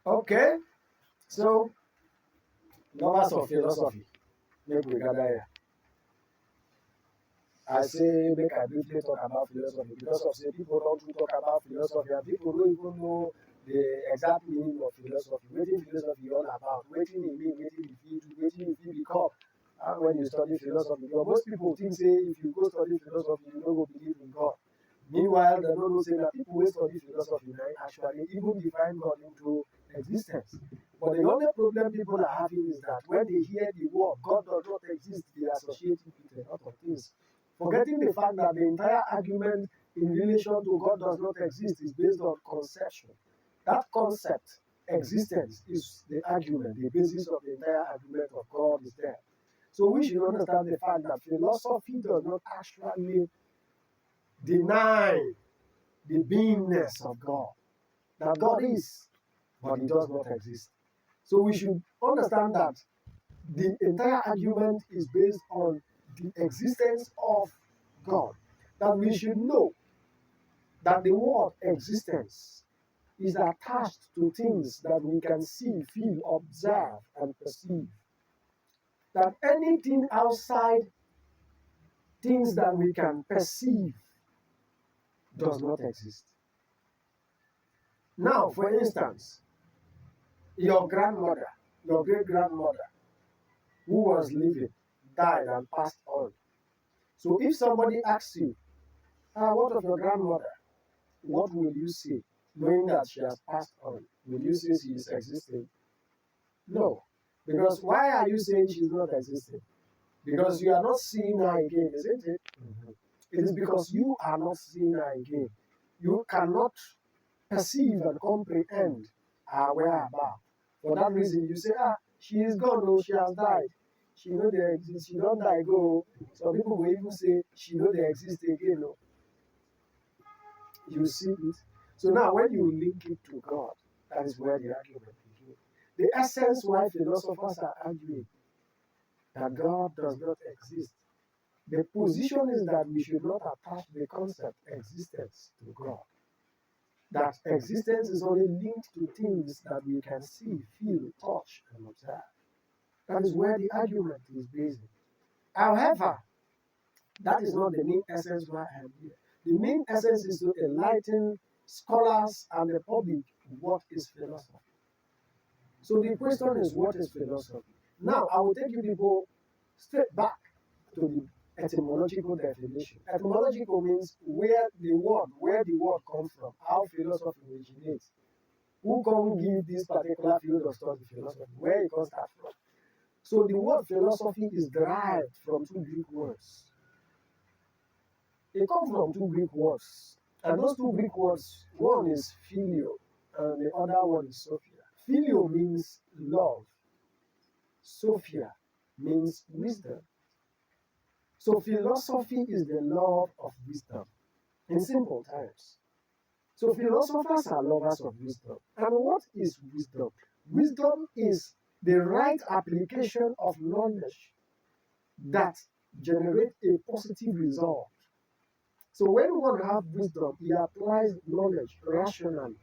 Okay, so lovers of philosophy, make we gather here. I say make I briefly talk about philosophy because of say people don't too talk about philosophy and people don't even know the exact meaning of philosophy. Wetin philosophy all about? Wetin e mean? Wetin e fit do? Wetin e fit become? And when you study philosophy, because most people think say if you go study philosophy, you no go believe in God. Meanwhile, they don't know say that people who study philosophy now actually even define God into existence. But the only problem people are having is that when they hear the word God does not exist, they associate it with a lot of things. Forgetting the fact that the entire argument in relation to God does not exist is based on conception. That concept, existence, is the argument, the basis of the entire argument of God is there. So we should understand the fact that philosophy does not actually deny the beingness of God. That God is, but he does not exist. So we should understand that the entire argument is based on the existence of God. That we should know that the word existence is attached to things that we can see, feel, observe, and perceive. That anything outside things that we can perceive does not exist. Now, for instance, your grandmother, your great grandmother, who was living, died and passed on. So if somebody asks you, what of your grandmother? What will you say, knowing that she has passed on? Will you say she is existing? No. Because why are you saying she's not existing? Because you are not seeing her again, isn't it? Mm-hmm. It is because you are not seeing her again. You cannot perceive and comprehend her whereabouts. For that reason, you say, she is gone, oh, she has died. She know they exist, she don't die, go. Some people will even say, she know they exist again. Oh. You see it? So now when you link it to God, that is where the argument begins. The essence why philosophers are arguing that God does not exist. The position is that we should not attach the concept existence to God. That existence is only linked to things that we can see, feel, touch, and observe. That is where the argument is based. However, that is not the main essence why I am here. The main essence is to enlighten scholars and the public what is philosophy. So the question is, what is philosophy? Now, I will take you people straight back to the etymological definition. Etymological means where the word comes from, how philosophy originates. Who can give this particular field of study philosophy, where it comes from. So the word philosophy is derived from two Greek words. It comes from two Greek words. And those two Greek words, one is phileo, and the other one is sophia. Phileo means love. Sophia means wisdom. So philosophy is the love of wisdom, in simple terms. So philosophers are lovers of wisdom. And what is wisdom? Wisdom is the right application of knowledge that generates a positive result. So when one has wisdom, he applies knowledge rationally.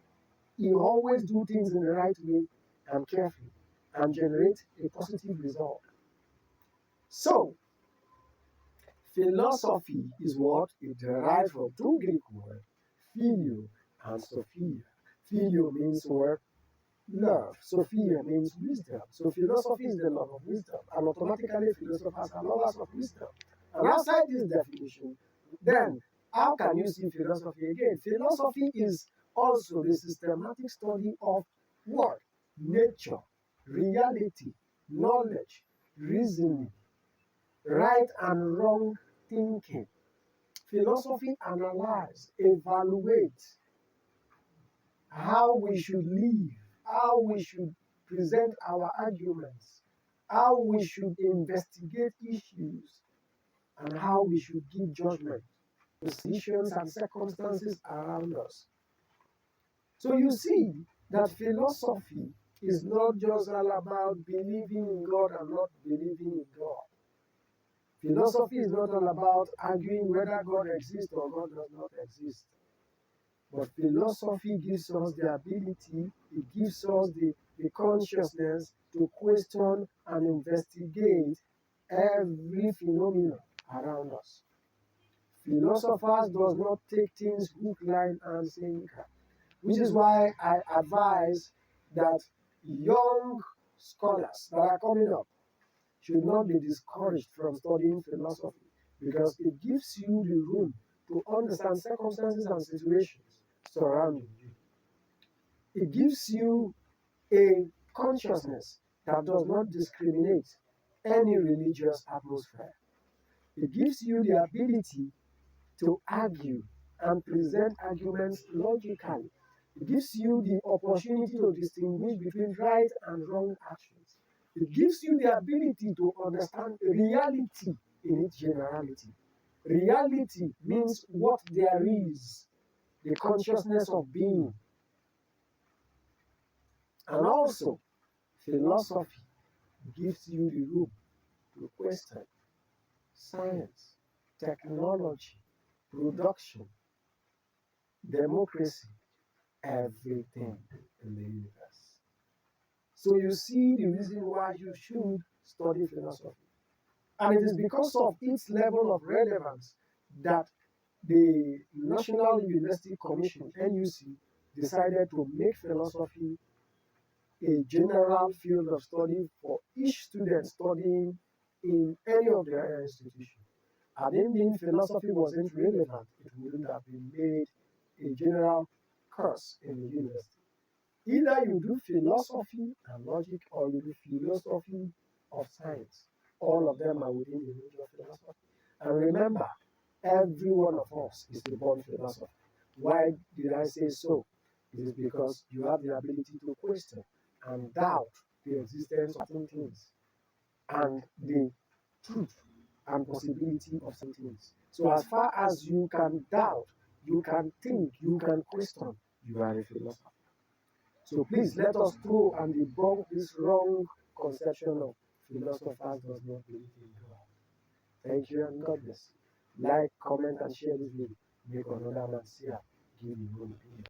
He always do things in the right way and carefully and generate a positive result. So philosophy is what? It derives from two Greek words, phileo and sophia. Phileo means what? Love. Sophia means wisdom. So philosophy is the love of wisdom. And automatically philosophers are lovers of wisdom. And outside this definition, then how can you see philosophy again? Philosophy is also the systematic study of what? Nature, reality, knowledge, reasoning, right and wrong thinking. Philosophy analyzes, evaluates how we should live, how we should present our arguments, how we should investigate issues, and how we should give judgment to situations and circumstances around us. So you see that philosophy is not just all about believing in God and not believing in God. Philosophy is not all about arguing whether God exists or God does not exist. But philosophy gives us the ability, it gives us the consciousness to question and investigate every phenomenon around us. Philosophers does not take things hook, line, and sinker, which is why I advise that young scholars that are coming up should not be discouraged from studying philosophy because it gives you the room to understand circumstances and situations surrounding you. It gives you a consciousness that does not discriminate any religious atmosphere. It gives you the ability to argue and present arguments logically. It gives you the opportunity to distinguish between right and wrong actions. It gives you the ability to understand reality in its generality. Reality means what there is, the consciousness of being. And also, philosophy gives you the room to question science, technology, production, democracy, everything in the universe. So you see the reason why you should study philosophy. And it is because of its level of relevance that the National University Commission, NUC, decided to make philosophy a general field of study for each student studying in any of their institutions. Had it been philosophy wasn't relevant, it wouldn't have been made a general course in the university. Either you do philosophy and logic or you do philosophy of science. All of them are within the range of philosophy. And remember, every one of us is a born philosopher. Why did I say so? It is because you have the ability to question and doubt the existence of certain things and the truth and possibility of certain things. So as far as you can doubt, you can think, you can question, you are a philosopher. So please let us throw and debunk this wrong conception of philosophers does not believe in God. Thank you and God bless you. Like, comment, and share this video. Make another man see. Give your own opinion.